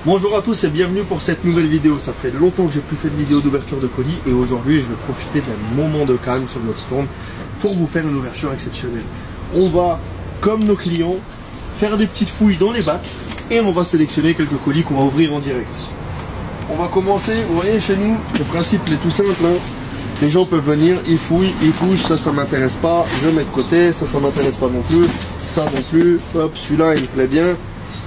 Bonjour à tous et bienvenue pour cette nouvelle vidéo. Ça fait longtemps que j'ai plus fait de vidéo d'ouverture de colis et aujourd'hui je vais profiter d'un moment de calme sur notre stand pour vous faire une ouverture exceptionnelle. On va, comme nos clients, faire des petites fouilles dans les bacs et on va sélectionner quelques colis qu'on va ouvrir en direct. On va commencer, vous voyez chez nous, le principe est tout simple, hein. Les gens peuvent venir, ils fouillent, ils touchent, ça m'intéresse pas, je mets de côté, ça m'intéresse pas non plus, ça non plus, hop, celui-là il me plaît bien.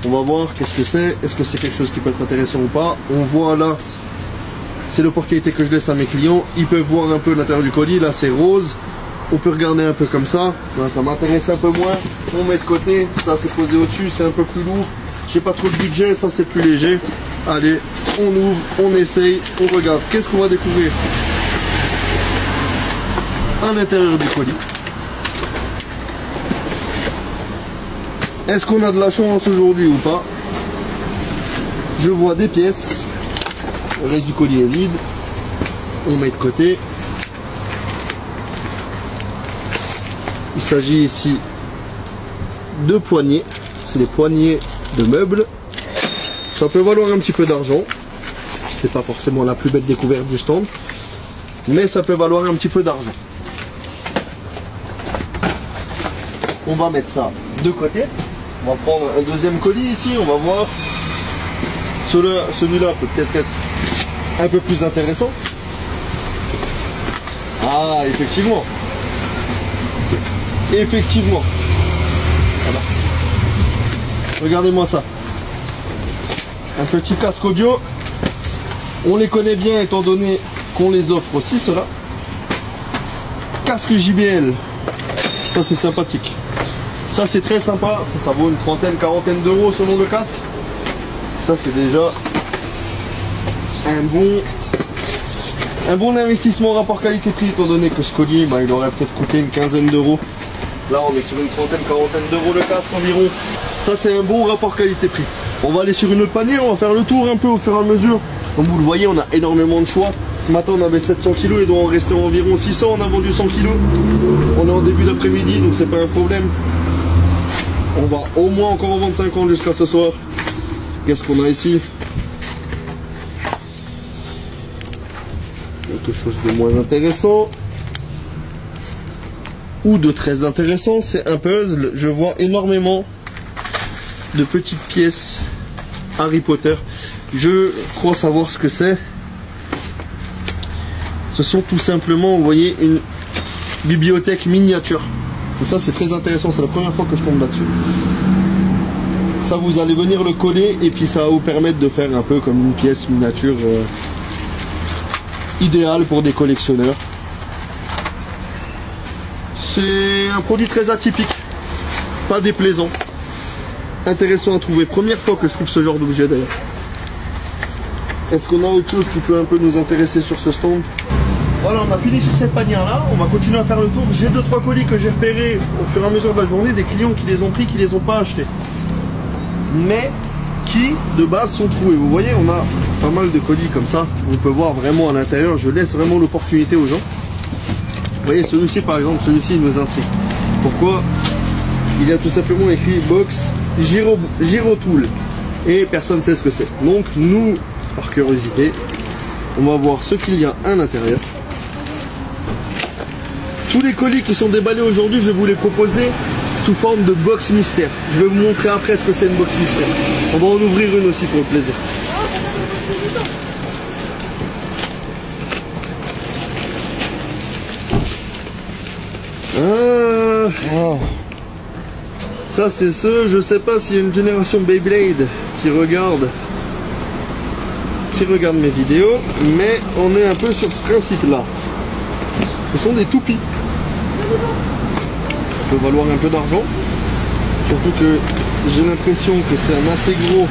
On va voir qu'est-ce que c'est, est-ce que c'est quelque chose qui peut être intéressant ou pas. On voit là, c'est l'opportunité que je laisse à mes clients. Ils peuvent voir un peu l'intérieur du colis, là c'est rose. On peut regarder un peu comme ça, là, ça m'intéresse un peu moins. On met de côté, ça c'est posé au-dessus, c'est un peu plus lourd. J'ai pas trop de budget, ça c'est plus léger. Allez, on ouvre, on essaye, on regarde. Qu'est-ce qu'on va découvrir à l'intérieur du colis? Est-ce qu'on a de la chance aujourd'hui ou pas? Je vois des pièces. Le reste du colis est vide. On met de côté. Il s'agit ici de poignées. C'est des poignées de meubles. Ça peut valoir un petit peu d'argent. C'est pas forcément la plus belle découverte du stand, mais ça peut valoir un petit peu d'argent. On va mettre ça de côté. On va prendre un deuxième colis ici, on va voir. Celui-là peut-être être un peu plus intéressant. Ah, effectivement. Effectivement. Voilà. Regardez-moi ça. Un petit casque audio. On les connaît bien étant donné qu'on les offre aussi, ceux-là. Casque JBL. Ça, c'est sympathique. Ça c'est très sympa, ça vaut une trentaine, quarantaine d'euros selon le casque. Ça c'est déjà un bon investissement rapport qualité-prix étant donné que ce colis il aurait peut-être coûté une quinzaine d'euros. Là on est sur une trentaine, quarantaine d'euros le casque environ. Ça c'est un bon rapport qualité-prix. On va aller sur une autre panière, on va faire le tour un peu au fur et à mesure. Comme vous le voyez, on a énormément de choix. Ce matin on avait 700 kg, il doit en rester environ 600, on a vendu 100 kg. On est en début d'après-midi donc c'est pas un problème. On va au moins encore en vendre 50 jusqu'à ce soir. Qu'est-ce qu'on a ici? Quelque chose de moins intéressant. Ou de très intéressant, c'est un puzzle. Je vois énormément de petites pièces Harry Potter. Je crois savoir ce que c'est. Ce sont tout simplement, vous voyez, une bibliothèque miniature. Donc ça c'est très intéressant, c'est la première fois que je tombe là-dessus. Ça vous allez venir le coller et puis ça va vous permettre de faire un peu comme une pièce miniature idéale pour des collectionneurs. C'est un produit très atypique, pas déplaisant, intéressant à trouver. Première fois que je trouve ce genre d'objet d'ailleurs. Est-ce qu'on a autre chose qui peut un peu nous intéresser sur ce stand? Voilà, on a fini sur cette panière là, on va continuer à faire le tour. J'ai 2-3 colis que j'ai repérés au fur et à mesure de la journée, des clients qui les ont pris, qui les ont pas achetés, mais qui de base sont trouvés. Vous voyez, on a pas mal de colis comme ça, on peut voir vraiment à l'intérieur, je laisse vraiment l'opportunité aux gens. Vous voyez, celui-ci par exemple, celui-ci il nous intrigue. Pourquoi? Il y a tout simplement écrit box Gyrotool et personne ne sait ce que c'est. Donc nous, par curiosité, on va voir ce qu'il y a à l'intérieur. Tous les colis qui sont déballés aujourd'hui, je vais vous les proposer sous forme de box mystère. Je vais vous montrer après ce que c'est une box mystère. On va en ouvrir une aussi pour le plaisir. Ça c'est ce, je sais pas s'il y a une génération Beyblade qui regarde mes vidéos, mais on est un peu sur ce principe là. Ce sont des toupies. Ça peut valoir un peu d'argent, surtout que j'ai l'impression que c'est un assez gros.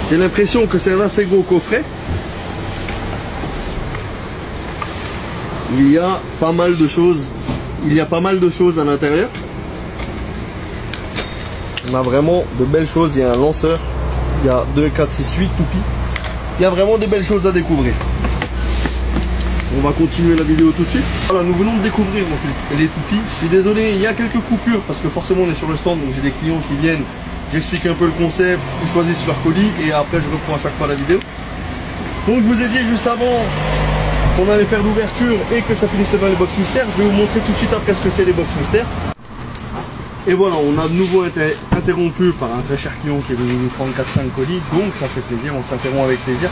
J'ai l'impression que c'est un assez gros coffret. Il y a pas mal de choses. Il y a pas mal de choses à l'intérieur. On a vraiment de belles choses. Il y a un lanceur. Il y a 2, 4, 6, 8 toupies. Il y a vraiment des belles choses à découvrir. On va continuer la vidéo tout de suite. Voilà, nous venons de découvrir donc les toupies. Je suis désolé, il y a quelques coupures parce que forcément on est sur le stand, donc j'ai des clients qui viennent. j'explique un peu le concept, ils choisissent leur colis et après je reprends à chaque fois la vidéo. Donc je vous ai dit juste avant qu'on allait faire l'ouverture et que ça finissait dans les box mystères. Je vais vous montrer tout de suite après ce que c'est les box mystères. Et voilà, on a de nouveau été interrompu par un très cher client qui est venu nous prendre 4-5 colis, donc ça fait plaisir, on s'interrompt avec plaisir.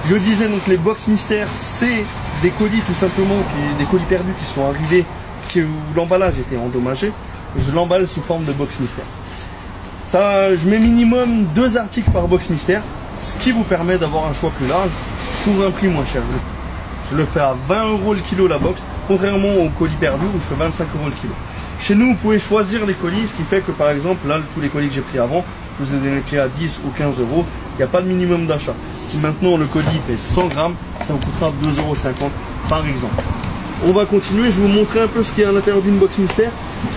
Je disais donc les box mystères, c'est des colis tout simplement, des colis perdus qui sont arrivés, où l'emballage était endommagé. Je l'emballe sous forme de box mystère. Ça, je mets minimum 2 articles par box mystère, ce qui vous permet d'avoir un choix plus large pour un prix moins cher. Je le fais à 20 € le kilo la box, contrairement aux colis perdus où je fais 25 € le kilo. Chez nous, vous pouvez choisir les colis, ce qui fait que par exemple, là, tous les colis que j'ai pris avant, je vous ai donné le prix à 10 ou 15 €. Il n'y a pas de minimum d'achat. Si maintenant le colis pèse 100 grammes, ça vous coûtera 2,50 € par exemple. On va continuer, je vais vous montrer un peu ce qu'il y a à l'intérieur d'une box mystère.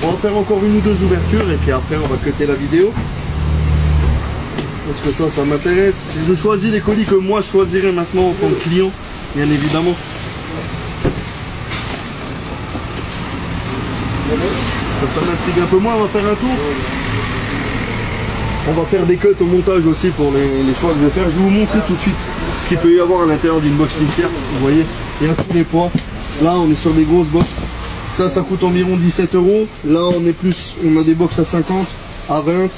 On va faire encore 1 ou 2 ouvertures et puis après on va cutter la vidéo. Parce que ça m'intéresse. Je choisis les colis que moi je choisirais maintenant en tant que client, bien évidemment. Ça m'intrigue un peu moins, on va faire un tour. On va faire des cuts au montage aussi pour les choix que je vais faire. Je vais vous montrer tout de suite ce qu'il peut y avoir à l'intérieur d'une box mystère. Vous voyez, il y a tous les poids. Là, on est sur des grosses box. Ça coûte environ 17 €. Là, on a des box à 50, à 20,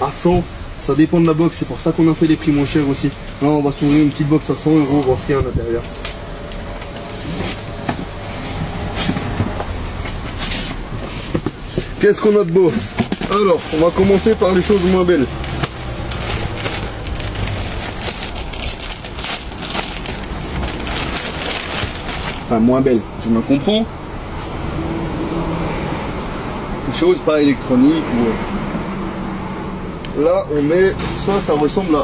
à 100. Ça dépend de la box. C'est pour ça qu'on a fait les prix moins chers aussi. Là, on va s'ouvrir une petite box à 100 €, voir ce qu'il y a à l'intérieur. Qu'est-ce qu'on a de beau? Alors, on va commencer par les choses moins belles. Enfin, moins belles, je me comprends. Une chose pas électronique ou... Là, on met... Ça ressemble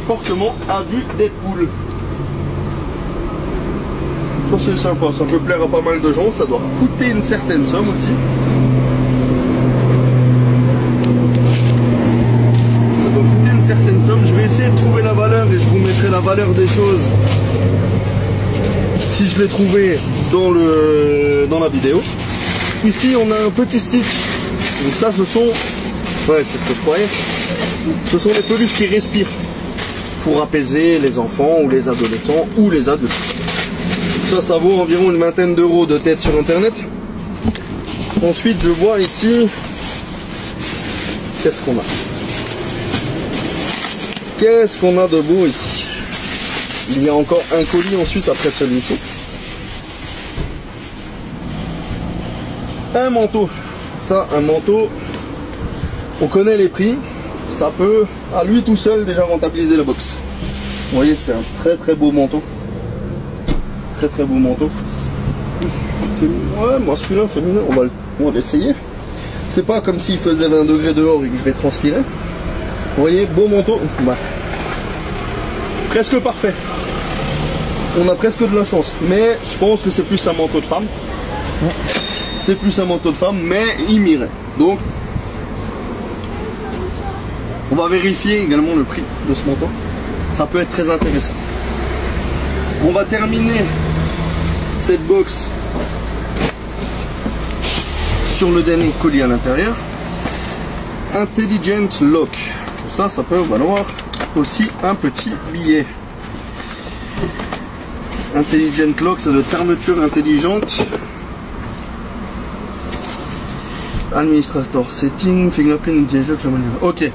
fortement à du Deadpool. Ça, c'est sympa, ça peut plaire à pas mal de gens. Ça doit coûter une certaine somme aussi. Certaine somme. Je vais essayer de trouver la valeur et je vous mettrai la valeur des choses si je l'ai trouvé dans la vidéo. Ici on a un petit stitch, donc ça ce sont, ouais c'est ce que je croyais, ce sont des peluches qui respirent pour apaiser les enfants ou les adolescents ou les adultes. Ça vaut environ une vingtaine d'euros de tête sur internet. Ensuite je vois ici, qu'est-ce qu'on a? Qu'est-ce qu'on a de beau ici? Il y a encore un colis ensuite après celui-ci. Un manteau. Ça, un manteau, on connaît les prix. Ça peut, à lui tout seul, déjà rentabiliser la box. Vous voyez, c'est un très très beau manteau. Très très beau manteau. Ouais, masculin, féminin, on va l'essayer. C'est pas comme s'il faisait 20 degrés dehors et que je vais transpirer. Vous voyez, beau manteau, bah, presque parfait. On a presque de la chance, mais je pense que c'est plus un manteau de femme. C'est plus un manteau de femme, mais il m'irait. Donc, on va vérifier également le prix de ce manteau. Ça peut être très intéressant. On va terminer cette box sur le dernier colis à l'intérieur. Intelligent Lock. Ça peut valoir aussi un petit billet. Intelligent Lock, c'est de fermeture intelligente. Administrator Setting, Fingerprint, ok.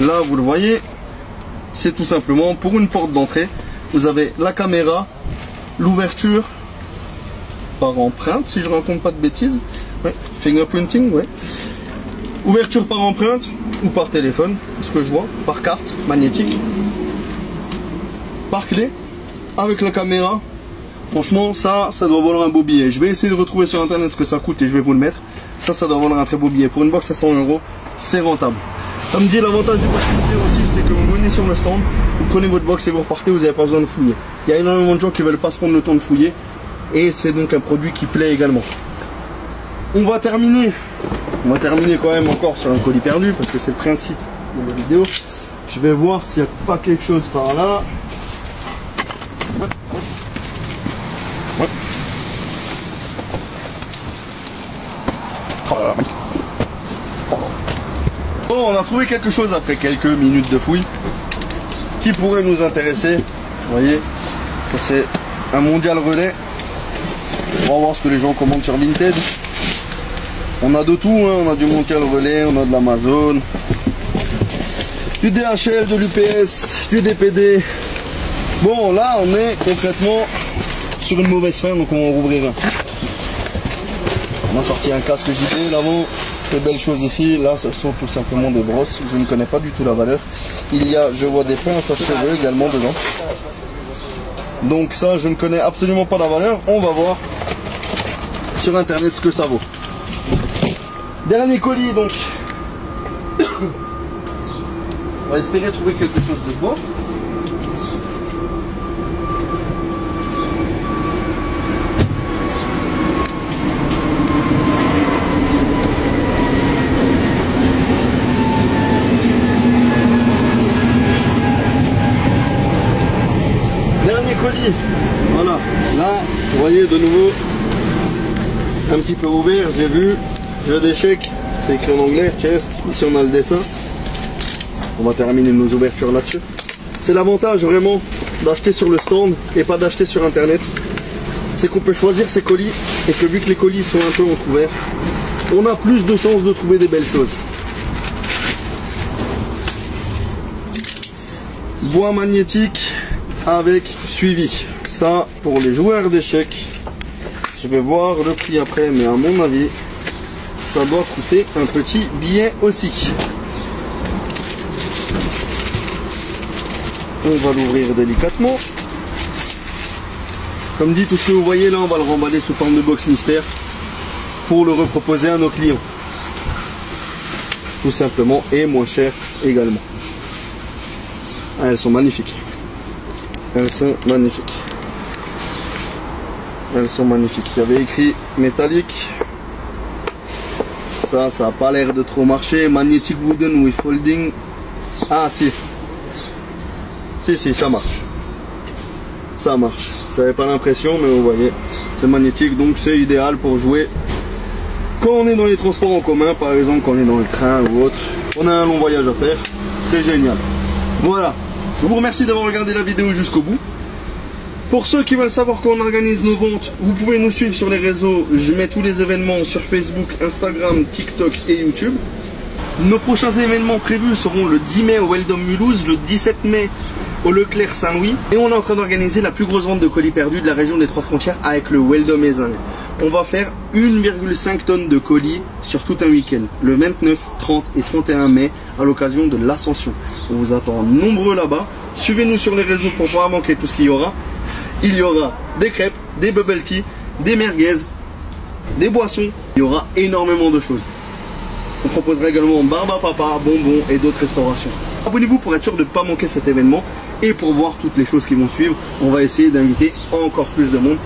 Là, vous le voyez, c'est tout simplement pour une porte d'entrée. Vous avez la caméra, l'ouverture par empreinte, si je ne raconte pas de bêtises. Ouais. Fingerprinting, ouais. Ouverture par empreinte ou par téléphone, ce que je vois, par carte magnétique, par clé, avec la caméra. Franchement, ça doit valoir un beau billet. Je vais essayer de retrouver sur internet ce que ça coûte et je vais vous le mettre. Ça doit valoir un très beau billet. Pour une box à 100 €, c'est rentable. Comme dit, l'avantage du box mystère aussi, c'est que vous venez sur le stand, vous prenez votre box et vous repartez, vous n'avez pas besoin de fouiller. Il y a énormément de gens qui ne veulent pas se prendre le temps de fouiller et c'est donc un produit qui plaît également. On va terminer quand même encore sur un colis perdu parce que c'est le principe de la vidéo. Je vais voir s'il n'y a pas quelque chose par là. Ouais. Oh là là. Bon, on a trouvé quelque chose après quelques minutes de fouille qui pourrait nous intéresser. Vous voyez, ça c'est un mondial relais. On va voir ce que les gens commandent sur Vinted. On a de tout, hein. On a du mondial relais, on a de l'Amazon, du DHL, de l'UPS, du DPD. Bon, là on est concrètement sur une mauvaise fin, donc on va en rouvrir un. On a sorti un casque JT l'avant. Des belles choses ici. Là, ce sont tout simplement des brosses. Je ne connais pas du tout la valeur. Il y a, je vois des pinces à cheveux également dedans. Donc ça, je ne connais absolument pas la valeur. On va voir sur internet ce que ça vaut. Dernier colis donc. On va espérer trouver quelque chose de beau. Voilà, là vous voyez de nouveau un petit peu ouvert, j'ai vu jeu d'échecs, c'est écrit en anglais, chest, ici on a le dessin. On va terminer nos ouvertures là-dessus. C'est l'avantage vraiment d'acheter sur le stand et pas d'acheter sur internet, c'est qu'on peut choisir ses colis et que vu que les colis sont un peu entrouverts, on a plus de chances de trouver des belles choses. Bois magnétique avec suivi. Ça pour les joueurs d'échecs. Je vais voir le prix après, mais à mon avis ça doit coûter un petit billet aussi. On va l'ouvrir délicatement. Comme dit, tout ce que vous voyez là, on va le remballer sous forme de box mystère pour le reproposer à nos clients. Tout simplement, et moins cher également. Ah, elles sont magnifiques. Elles sont magnifiques. Elles sont magnifiques. Il y avait écrit métallique. Ça n'a pas l'air de trop marcher. Magnetic wooden with folding. Ah si. Si, ça marche. Ça marche. J'avais pas l'impression, mais vous voyez. C'est magnétique, donc c'est idéal pour jouer quand on est dans les transports en commun, par exemple quand on est dans le train ou autre. On a un long voyage à faire. C'est génial. Voilà. Je vous remercie d'avoir regardé la vidéo jusqu'au bout. Pour ceux qui veulent savoir quand on organise nos ventes, vous pouvez nous suivre sur les réseaux. Je mets tous les événements sur Facebook, Instagram, TikTok et YouTube. Nos prochains événements prévus seront le 10 mai au Weldom Mulhouse, le 17 mai au Leclerc Saint-Louis. Et on est en train d'organiser la plus grosse vente de colis perdus de la région des Trois Frontières avec le Weldom Ezingue. On va faire 1,5 tonnes de colis sur tout un week-end, le 29, 30 et 31 mai à l'occasion de l'Ascension. On vous attend nombreux là-bas. Suivez-nous sur les réseaux pour ne pas manquer tout ce qu'il y aura. Il y aura des crêpes, des bubble tea, des merguez, des boissons. Il y aura énormément de choses. On proposera également barbe à papa, bonbons et d'autres restaurations. Abonnez-vous pour être sûr de ne pas manquer cet événement et pour voir toutes les choses qui vont suivre. On va essayer d'inviter encore plus de monde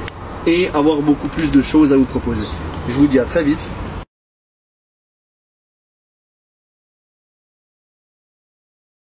et avoir beaucoup plus de choses à vous proposer. Je vous dis à très vite.